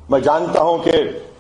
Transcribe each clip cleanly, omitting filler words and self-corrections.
میں جانتا ہوں کہ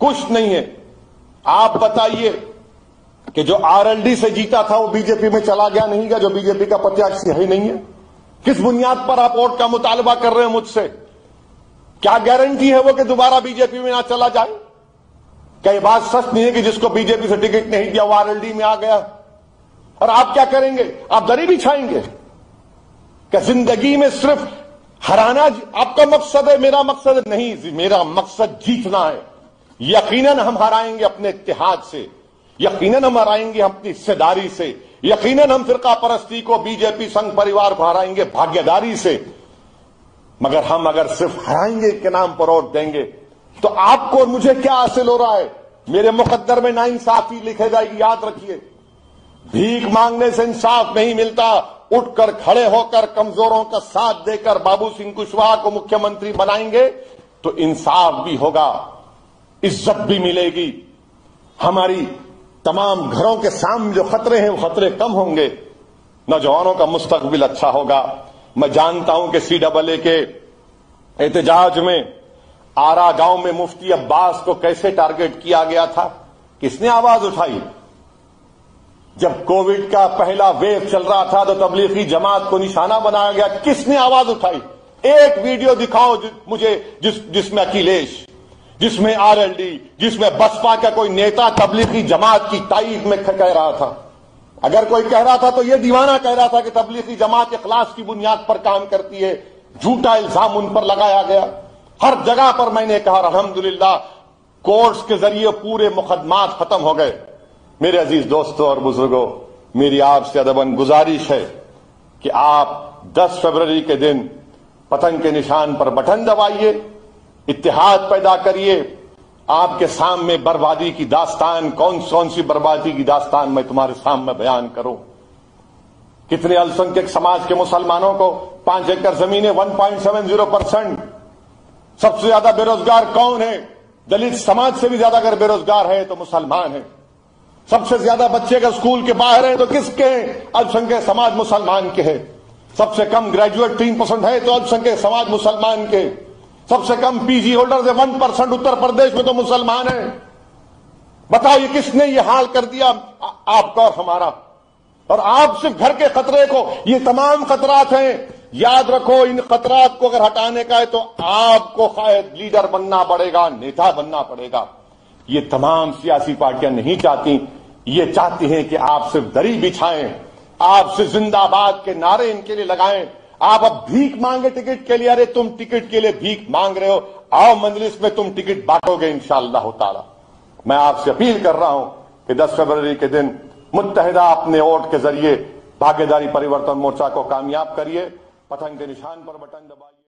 کچھ نہیں ہے. آپ بتائیے کہ جو RLD سے جیتا تھا وہ بی جے پی میں چلا گیا نہیں گیا, جو بی جے پی کا پرتیاشی ہے نہیں ہے. کس بنیاد پر آپ ووٹ کا مطالبہ کر رہے ہیں مجھ سے؟ کیا گارنٹی ہے وہ کہ دوبارہ بی جے پی میں نہ چلا جائے؟ کیا یہ بات سچ نہیں ہے کہ جس کو بی جے پی سے ٹکٹ نہیں دیا وہ RLD میں آ گیا؟ اور آپ کیا کریں گے؟ آپ دری بچھائیں گے کہ زندگی میں صرف ہرانا آپ کا مقصد ہے؟ میرا مقصد نہیں, میرا مقصد جیتنا ہے. یقیناً ہم ہرائیں گے اپنے اتحاد سے, یقیناً ہم ہرائیں گے اپنی حصہ داری سے, یقیناً ہم فرقہ پرستی کو, بی جے پی سنگھ پریوار کو ہرائیں گے بھاگیہ داری سے. مگر ہم اگر صرف ہرائیں گے کے نام پر ووٹ دیں گے تو آپ کو اور مجھے کیا حاصل ہو رہا ہے؟ میرے مقدر میں ناانصافی لکھے جائے گی, یاد رکھیے. بھیک مانگنے سے انصاف نہیں ملتا, اٹھ کر کھڑے ہو کر کمزوروں کا ساتھ دے کر بابو سنگھ کشواہا کو مکھیہ منتری بنائیں گے تو انصاف بھی ہوگا, عزت بھی ملے گی. ہماری تمام گھروں کے سامنے جو خطرے ہیں وہ خطرے کم ہوں گے, نوجوانوں کا مستقبل اچھا ہوگا. میں جانتا ہوں کہ CAA کے احتجاج میں آرا گاؤں میں مفتی عباس کو کیسے ٹارگٹ کیا گیا تھا, کس نے آواز اٹھائی؟ جب کووڈ کا پہلا ویو چل رہا تھا تو تبلیغی جماعت کو نشانہ بنایا گیا, کس نے آواز اٹھائی؟ ایک ویڈیو دکھاؤ مجھے جس میں اکھلیش, جس میں RLD, جس میں بسپا کا کوئی نیتا تبلیغی جماعت کی تائید میں کہہ رہا تھا. اگر کوئی کہہ رہا تھا تو یہ دیوانہ کہہ رہا تھا کہ تبلیغی جماعت اخلاص کی بنیاد پر کام کرتی ہے. جھوٹا الزام ان پر لگایا گیا. ہر جگہ پر میں نے کہا الحمدللہ کورٹس کے ذریعے پورے مقدمات ختم ہو گئے. میرے عزیز دوستوں اور بزرگوں, میری آپ سے ادباً گزارش ہے کہ آپ 10 فروری کے دن پتنگ کے نشان پر بٹن دبائیے, اتحاد پیدا کریے. آپ کے سامنے بربادی کی داستان, کون سی بربادی کی داستان میں تمہارے سامنے بیان کروں. کتنے السنکھیک سماج کے مسلمانوں کو 5 ایکڑ زمینیں 1.70%. سب سے زیادہ بے روزگار کون ہے؟ دلت سماج سے بھی زیادہ اگر بے روزگار ہے تو مسلمان ہیں. سب سے زیادہ بچے اگر اسکول کے باہر ہیں تو کس کے ہیں؟ السنکھیک سماج مسلمان کے ہیں. سب سے کم گریجویٹ 3% ہے تو السنکھیک سماج مسلمان کے. سب سے کم PG ہولڈر 1% اتر پردیش میں تو مسلمان ہیں. بتاؤ یہ کس نے یہ حال کر دیا آپ کا اور ہمارا؟ اور آپ صرف گھر کے خطرے کو, یہ تمام خطرات ہیں, یاد رکھو ان خطرات کو اگر ہٹانے کا ہے تو آپ کو خواہد لیڈر بننا پڑے گا, نیتا بننا پڑے گا. یہ تمام سیاسی پارٹیاں نہیں چاہتی, یہ چاہتی ہیں کہ آپ صرف دری بچھائیں, آپ سے زندہ آباد کے نعرے ان کے لیے لگائیں. آپ اب بھیک مانگے ٹکٹ کے لیے, ارے تم ٹکٹ کے لیے بھیک مانگ رہے ہو, آؤ مجلس میں تم ٹکٹ بانٹو گے انشاءاللہ تعالی. میں آپ سے اپیل کر رہا ہوں کہ 10 فروری کے دن متحدہ اپنے ووٹ کے ذریعے بھاگیہ داری پریورتن مورچہ کو کامیاب کریے, پتنگ کے نشان پر بٹن دبائیے.